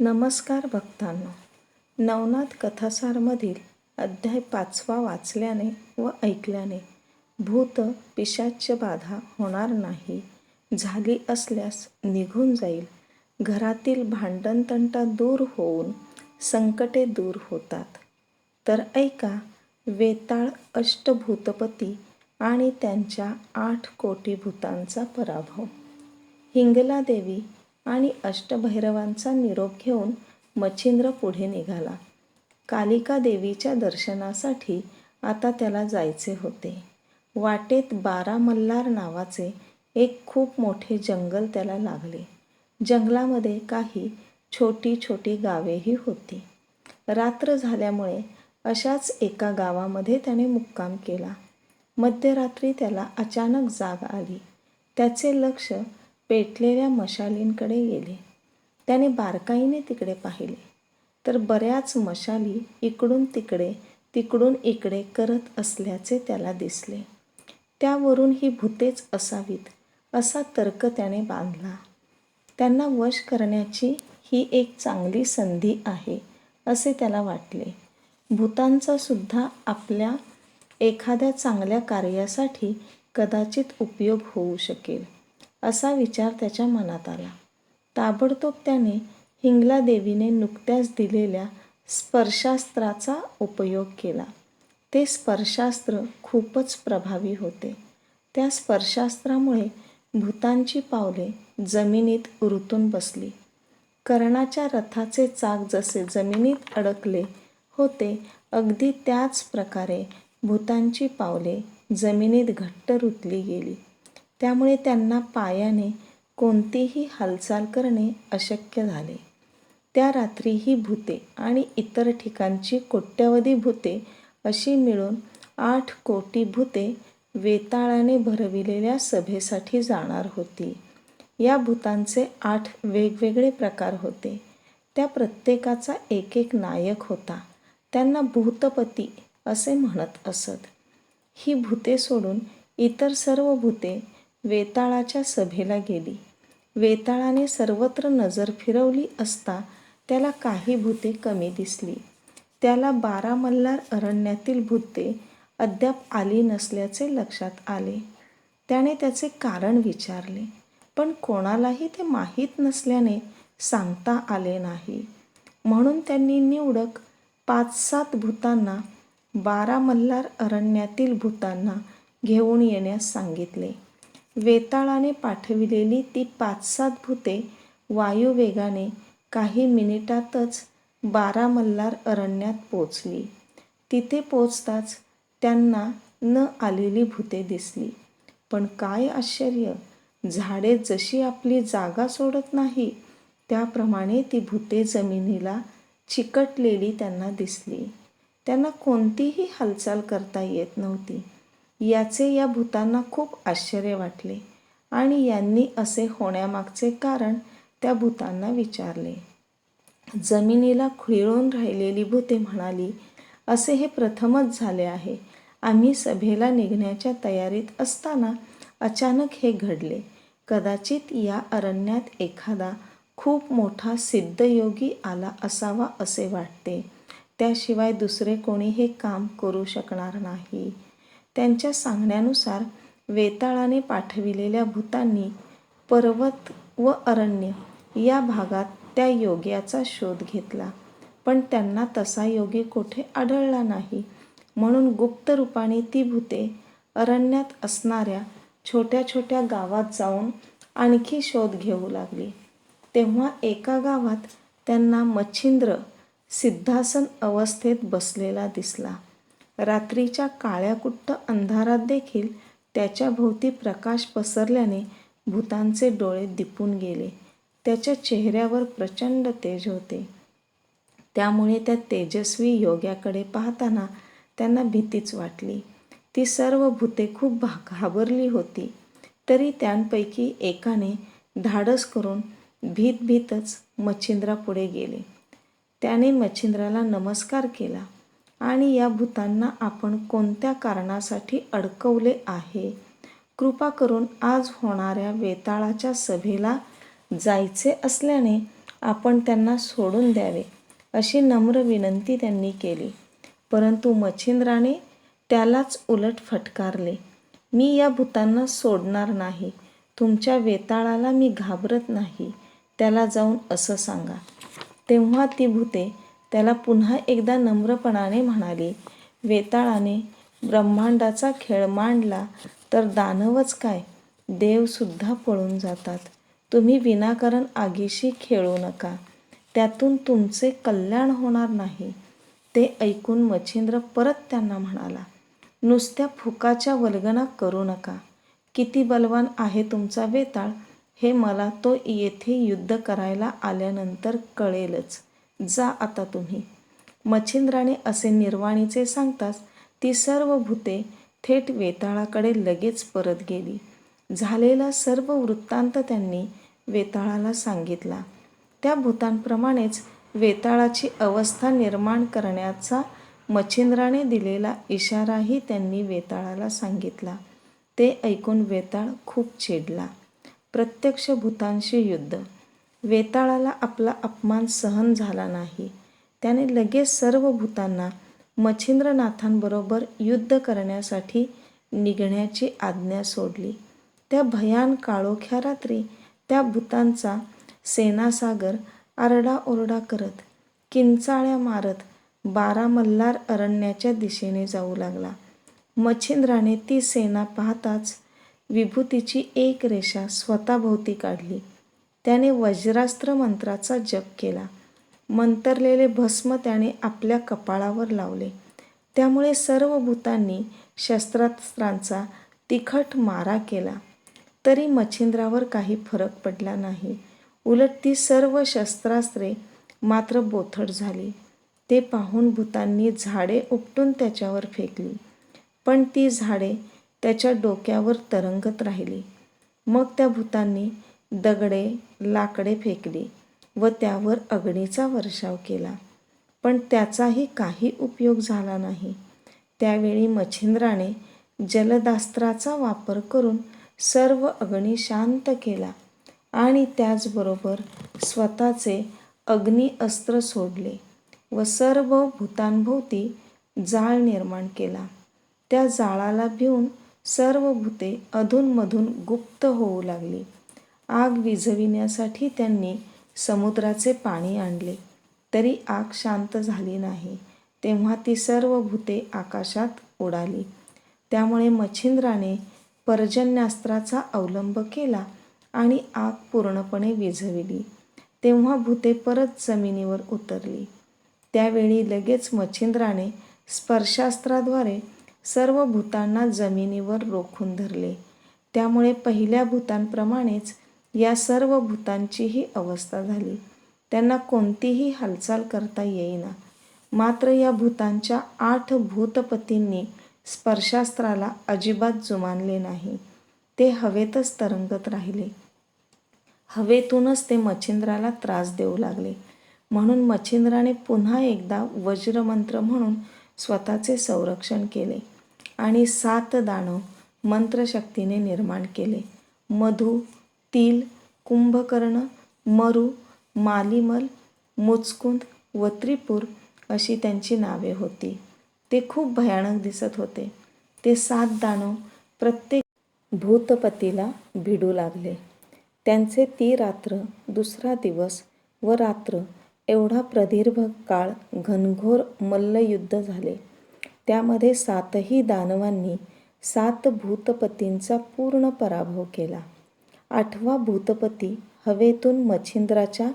नमस्कार भक्तांनो. नवनाथ कथासारमधील अध्याय 5 वाचल्याने व ऐकल्याने भूत पिशाच्य बाधा होणार नाही, झाली असल्यास निघून जाईल. घरातील भांडणतंटा दूर होऊन संकटे दूर होतात. तर ऐका वेताळ अष्टभूतपती आणि त्यांच्या 8 कोटी भूतांचा पराभव. हिंगला देवी आणि अष्टभैरवांचा निरोप घेऊन मच्छिंद्र पुढे निघाला. कालिका देवीच्या दर्शनासाठी आता त्याला जायचे होते. वाटेत 12 मल्हार नावाचे एक खूप मोठे जंगल त्याला लागले. जंगलामध्ये काही छोटी छोटी गावेही होती. रात्र झाल्यामुळे अशाच एका गावामध्ये त्याने मुक्काम केला. मध्यरात्री त्याला अचानक जाग आली. त्याचे लक्ष पेटलेल्या मशालींकडे गेले. त्याने बारकाईने तिकडे पाहिले तर बऱ्याच मशाली इकडून तिकडे तिकडून इकडे करत असल्याचे त्याला दिसले. त्यावरून ही भूतेच असावीत असा तर्क त्याने बांधला. त्यांना वश करण्याची ही एक चांगली संधी आहे असे त्याला वाटले. भूतांचा सुद्धा आपल्या एखाद्या चांगल्या कार्यासाठी कदाचित उपयोग होऊ शकेल असा विचार त्याच्या मनात आला. ताबडतोब त्याने हिंगला देवीने नुकत्याच दिलेल्या स्पर्शास्त्राचा उपयोग केला. ते स्पर्शास्त्र खूपच प्रभावी होते. त्या स्पर्शास्त्रामुळे भूतांची पावले जमिनीत रुतून बसली. कर्णाच्या रथाचे चाक जसे जमिनीत अडकले होते अगदी त्याच प्रकारे भूतांची पावले जमिनीत घट्ट रुतली गेली. त्यामुळे त्यांना पायाने कोणतीही हालचाल करणे अशक्य झाले. त्या रात्री ही भूते आणि इतर ठिकाणची कोट्यवधी भूते अशी मिळून 8 कोटी भूते वेताळाने भरविलेल्या सभेसाठी जाणार होती. या भूतांचे 8 वेगवेगळे प्रकार होते. त्या प्रत्येकाचा एक एक नायक होता. त्यांना भूतपती असे म्हणत असत. ही भूते सोडून इतर सर्व भूते वेताळाच्या सभेला गेली. वेताळाने सर्वत्र नजर फिरवली असता त्याला काही भूते कमी दिसली. त्याला 12 मल्हार अरण्यातील भूते अद्याप आली नसल्याचे लक्षात आले. त्याने त्याचे कारण विचारले, पण कोणालाही ते माहीत नसल्याने सांगता आले नाही. म्हणून त्यांनी निवडक 5-7 भूतांना 12 मल्हार अरण्यातील भूतांना घेऊन येण्यास सांगितले. वेताळाने पाठविलेली ती 5-7 भूते वायुवेगाने काही मिनिटातच 12 मल्हार अरण्यात पोचली. तिथे पोचताच त्यांना न आलेली भूते दिसली. पण काय आश्चर्य! झाडे जशी आपली जागा सोडत नाही त्याप्रमाणे ती भूते जमिनीला चिकटलेली त्यांना दिसली. त्यांना कोणतीही हालचाल करता येत नव्हती. याचे या भूतांना खूप आश्चर्य वाटले आणि यांनी असे होण्यामागचे कारण त्या भूतांना विचारले. जमिनीला खिळून राहिलेली भूते म्हणाली, असे हे प्रथमच झाले आहे. आम्ही सभेला निघण्याच्या तयारीत असताना अचानक हे घडले. कदाचित या अरण्यात एखादा खूप मोठा सिद्धयोगी आला असावा असे वाटते. त्याशिवाय दुसरे कोणी हे काम करू शकणार नाही. त्यांच्या सांगण्यानुसार वेताळाने पाठविलेल्या भूतांनी पर्वत व अरण्य या भागात त्या योग्याचा शोध घेतला, पण त्यांना तसा योगी कोठे आढळला नाही. म्हणून गुप्त रूपाने ती भूते अरण्यात असणाऱ्या छोट्या छोट्या गावात जाऊन आणखी शोध घेऊ लागली. तेव्हा एका गावात त्यांना मच्छिंद्र सिद्धासन अवस्थेत बसलेला दिसला. रात्रीच्या काळ्याकुट्ट अंधारात देखील त्याच्या भोवती प्रकाश पसरल्याने भूतांचे डोळे दिपून गेले. त्याच्या चेहऱ्यावर प्रचंड तेज होते. त्यामुळे त्या तेजस्वी योग्याकडे पाहताना त्यांना भीतीच वाटली. ती सर्व भूते खूप घाबरली होती. तरी त्यांपैकी एकाने धाडस करून भीतच मच्छिंद्रापुढे गेले. त्याने मच्छिंद्राला नमस्कार केला आणि या भूतांना आपण कोणत्या कारणासाठी अडकवले आहे? कृपा करून आज होणाऱ्या वेताळाच्या सभेला जायचे असल्याने आपण त्यांना सोडून द्यावे अशी नम्र विनंती त्यांनी केली. परंतु मच्छिंद्राने त्यालाच उलट फटकारले. मी या भूतांना सोडणार नाही. तुमच्या वेताळाला मी घाबरत नाही. त्याला जाऊन असं सांगा. तेव्हा ती भूते त्याला पुन्हा एकदा नम्रपणाने म्हणाली, वेताळाने ब्रह्मांडाचा खेळ मांडला तर दानवच काय, देवसुद्धा पळून जातात. तुम्ही विनाकारण आगीशी खेळू नका. त्यातून तुमचे कल्याण होणार नाही. ते ऐकून मच्छिंद्र परत त्यांना म्हणाला, नुसत्या फुकाच्या वल्गना करू नका. किती बलवान आहे तुमचा वेताळ हे मला तो येथे युद्ध करायला आल्यानंतर कळेलच. जा आता तुम्ही. मच्छिंद्राने असे निर्वाणीचे सांगताच ती सर्व भूते थेट वेताळाकडे लगेच परत गेली. झालेला सर्व वृत्तांत त्यांनी वेताळाला सांगितला. त्या भूतांप्रमाणेच वेताळाची अवस्था निर्माण करण्याचा मच्छिंद्राने दिलेला इशाराही त्यांनी वेताळाला सांगितला. ते ऐकून वेताळ खूप चिडला. प्रत्यक्ष भूतांशी युद्ध. वेताळाला आपला अपमान सहन झाला नाही. त्याने लगेच सर्व भूतांना मच्छिंद्रनाथांबरोबर युद्ध करण्यासाठी निघण्याची आज्ञा सोडली. त्या भयान काळोख्या रात्री त्या भूतांचा सेनासागर आरडाओरडा करत, किंचाळ्या मारत 12 मल्हार अरण्याच्या दिशेने जाऊ लागला. मच्छिंद्राने ती सेना पाहताच विभूतीची एक रेषा स्वतःभोवती काढली. त्याने वज्रास्त्र मंत्राचा जप केला. मंतरलेले भस्म त्याने आपल्या कपाळावर लावले. त्यामुळे सर्व भूतांनी शस्त्रास्त्रांचा तिखट मारा केला. तरी मच्छिंद्रावर काही फरक पडला नाही. उलट ती सर्व शस्त्रास्त्रे मात्र बोथट झाली. ते पाहून भूतांनी झाडे उपटून त्याच्यावर फेकली. पण ती झाडे त्याच्या डोक्यावर तरंगत राहिली. मग त्या भूतांनी दगडे, लाकडे फेकली व त्यावर अग्नीचा वर्षाव केला. पण त्याचाही काही उपयोग झाला नाही. त्यावेळी मच्छिंद्राने जलदास्त्राचा वापर करून सर्व अग्नी शांत केला आणि त्याचबरोबर स्वतःचे अग्नी अस्त्र सोडले व सर्व भूतांभोवती जाळ निर्माण केला. त्या जाळाला भिवून सर्व भूते अधूनमधून गुप्त होऊ लागली. आग विझविण्यासाठी त्यांनी समुद्राचे पाणी आणले, तरी आग शांत झाली नाही. तेव्हा ती सर्व भूते आकाशात उडाली. त्यामुळे मच्छिंद्राने पर्जन्यास्त्राचा अवलंब केला आणि आग पूर्णपणे विझविली. तेव्हा भूते परत जमिनीवर उतरली. त्यावेळी लगेच मच्छिंद्राने स्पर्शास्त्राद्वारे सर्व भूतांना जमिनीवर रोखून धरले. त्यामुळे पहिल्या भूतांप्रमाणेच या सर्व भूतांचीही अवस्था झाली. त्यांना कोणतीही हालचाल करता येईना. मात्र या भूतांच्या 8 भूतपतींनी स्पर्शास्त्राला अजिबात जुमानले नाही. ते हवेतच तरंगत राहिले. हवेतूनच ते मच्छिंद्राला त्रास देऊ लागले. म्हणून मच्छिंद्राने पुन्हा एकदा वज्रमंत्र म्हणून स्वतःचे संरक्षण केले आणि 7 दानव मंत्रशक्तीने निर्माण केले. मधु, तिल, कुंभकर्ण, मरु, मालीमल, मुचकुंद व त्रिपुर अशी त्यांची नावे होती. ते खूप भयानक दिसत होते. ते 7 दानव प्रत्येक भूतपतीला भिडू लागले. त्यांचे ती रात्र, दुसरा दिवस व रात्र एवढा प्रदीर्घ काळ घनघोर मल्लयुद्ध झाले. त्यामध्ये 7ही दानवांनी 7 भूतपतींचा पूर्ण पराभव केला. 8वा भूतपती हवेतून मच्छिंद्राच्या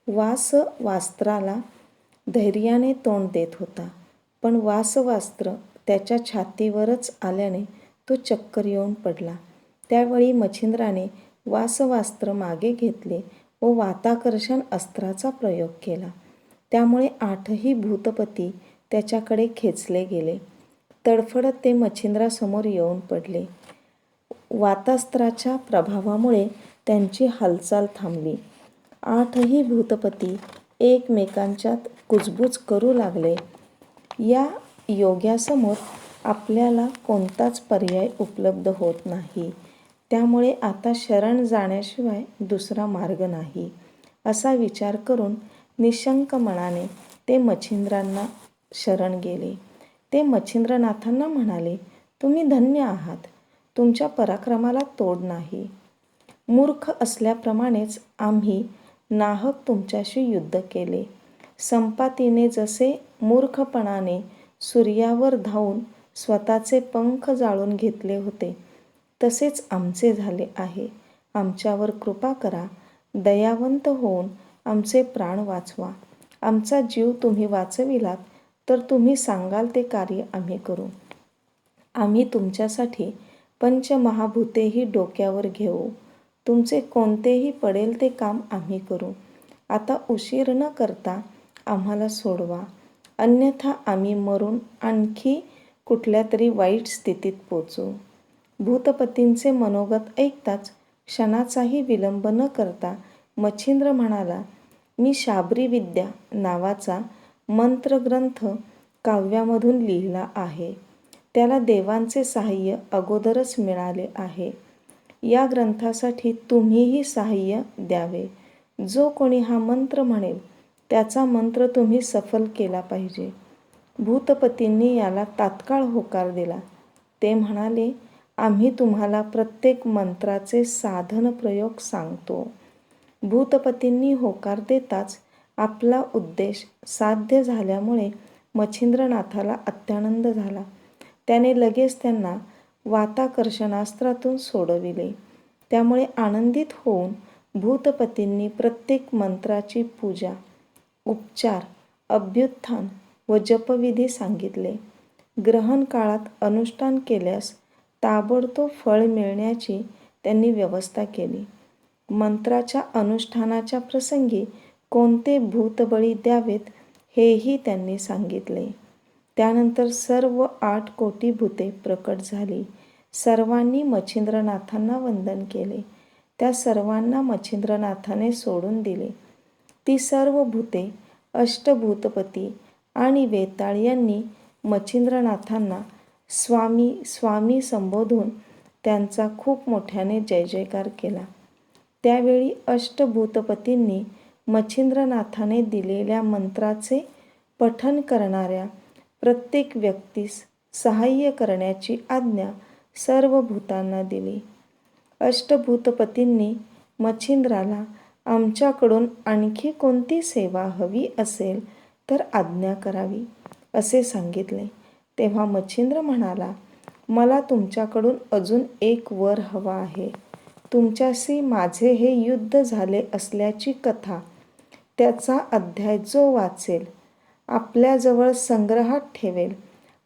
वासवास्त्राला धैर्याने तोंड देत होता. पण वासवास्त्र त्याच्या छातीवरच आल्याने तो चक्कर येऊन पडला. त्यावेळी मच्छिंद्राने वासवास्त्र मागे घेतले व वाताकर्षण अस्त्राचा प्रयोग केला. त्यामुळे 8ही भूतपती त्याच्याकडे खेचले गेले. तडफडत ते मच्छिंद्रासमोर येऊन पडले. वातास्त्राच्या प्रभावामुळे त्यांची हालचाल थांबली. 8ही भूतपती एकमेकांच्यात कुजबुज करू लागले. या योग्यासमोर आपल्याला कोणताच पर्याय उपलब्ध होत नाही. त्यामुळे आता शरण जाण्याशिवाय दुसरा मार्ग नाही, असा विचार करून निशंक मनाने ते मच्छिंद्रांना शरण गेले. ते मच्छिंद्रनाथांना म्हणाले, तुम्ही धन्य आहात. तुमच्या पराक्रमाला तोड नाही. मूर्ख असल्याप्रमाणेच आम्ही नाहक तुमच्याशी युद्ध केले. संपातीने जसे मूर्खपणाने सूर्यावर धावून स्वतःचे पंख जाळून घेतले होते, तसेच आमचे झाले आहे. आमच्यावर कृपा करा. दयावंत होऊन आमचे प्राण वाचवा. आमचा जीव तुम्ही वाचविलात तर तुम्ही सांगाल ते कार्य आम्ही करू. आम्ही तुमच्यासाठी पंचमहाभूतेही डोक्यावर घेऊ. तुमचे कोणतेही पडेल ते काम आम्ही करू. आता उशीर न करता आम्हाला सोडवा, अन्यथा आम्ही मरून आणखी कुठल्या तरी वाईट स्थितीत पोचू. भूतपतींचे मनोगत ऐकताच क्षणाचाही विलंब न करता मच्छिंद्र म्हणाला, मी शाबरी विद्या नावाचा मंत्रग्रंथ काव्यामधून लिहिला आहे. त्याला देवांचे साहाय्य अगोदरच मिळाले आहे. या ग्रंथासाठी तुम्हीही साहाय्य द्यावे. जो कोणी हा मंत्र म्हणेल त्याचा मंत्र तुम्ही सफल केला पाहिजे. भूतपतींनी याला तात्काळ होकार दिला. ते म्हणाले, आम्ही तुम्हाला प्रत्येक मंत्राचे साधन प्रयोग सांगतो. भूतपतींनी होकार देताच आपला उद्देश साध्य झाल्यामुळे मच्छिंद्रनाथाला अत्यानंद झाला. त्याने लगेच त्यांना वाताकर्षणास्त्रातून सोडविले. त्यामुळे आनंदित होऊन भूतपतींनी प्रत्येक मंत्राची पूजा, उपचार, अभ्युत्थान व जपविधी सांगितले. ग्रहण काळात अनुष्ठान केल्यास ताबडतोब फळ मिळण्याची त्यांनी व्यवस्था केली. मंत्राच्या अनुष्ठानाच्या प्रसंगी कोणते भूतबळी द्यावेत हेही त्यांनी सांगितले. त्यानंतर सर्व 8 कोटी भूते प्रकट झाली. सर्वांनी मच्छिंद्रनाथांना वंदन केले. त्या सर्वांना मच्छिंद्रनाथाने सोडून दिले. ती सर्व भूते, अष्टभूतपती आणि वेताळ यांनी मच्छिंद्रनाथांना स्वामी स्वामी संबोधून त्यांचा खूप मोठ्याने जय जयकार केला. त्यावेळी अष्टभूतपतींनी मच्छिंद्रनाथाने दिलेल्या मंत्राचे पठण करणाऱ्या प्रत्येक व्यक्तीस सहाय्य करण्याची आज्ञा सर्व भूतांना दिली. अष्टभूतपतींनी मच्छिंद्राला आमच्याकडून आणखी कोणती सेवा हवी असेल तर आज्ञा करावी असे सांगितले. तेव्हा मच्छिंद्र म्हणाला, मला तुमच्याकडून अजून एक वर हवा आहे. तुमच्याशी माझे हे युद्ध झाले असल्याची कथा, त्याचा अध्याय जो वाचेल, आपल्याजवळ संग्रहात ठेवेल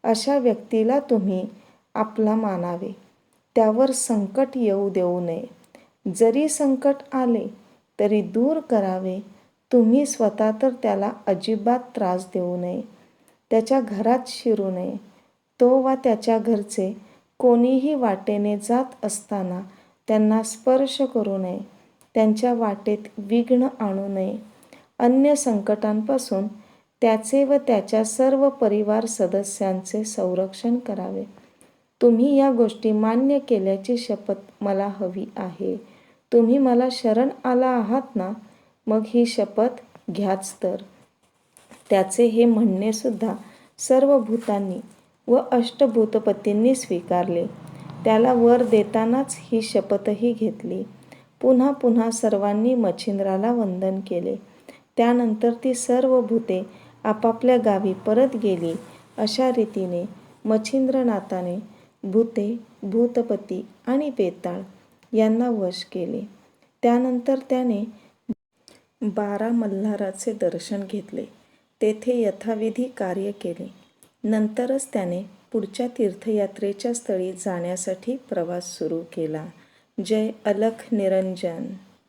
अशा व्यक्तीला तुम्ही आपला मानावे. त्यावर संकट येऊ देऊ नये. जरी संकट आले तरी दूर करावे. तुम्ही स्वतः तर त्याला अजिबात त्रास देऊ नये. त्याच्या घरात शिरू नये. तो वा त्याच्या घरचे कोणीही वाटेने जात असताना त्यांना स्पर्श करू नये. त्यांच्या वाटेत विघ्न आणू नये. अन्य संकटांपासून त्याचे व त्याच्या सर्व परिवार सदस्यांचे संरक्षण करावे. तुम्ही या गोष्टी मान्य केल्याची शपथ मला हवी आहे. तुम्ही मला शरण आला आहात ना, मग ही शपथ घ्याच तर. त्याचे हे म्हणणे सुद्धा सर्व भूतांनी व अष्टभूतपतींनी स्वीकारले. त्याला वर देतानाच ही शपथही घेतली. पुन्हा पुन्हा सर्वांनी मच्छिंद्राला वंदन केले. त्यानंतर ती सर्व भूते आपापल्या गावी परत गेली. अशा रीतीने मच्छिंद्रनाथाने भूते, भूतपती आणि वेताळ यांना वश केले. त्यानंतर त्याने 12 मल्हाराचे दर्शन घेतले. तेथे यथाविधी कार्य केले. नंतरच त्याने पुढच्या तीर्थयात्रेच्या स्थळी जाण्यासाठी प्रवास सुरू केला. जय अलख निरंजन.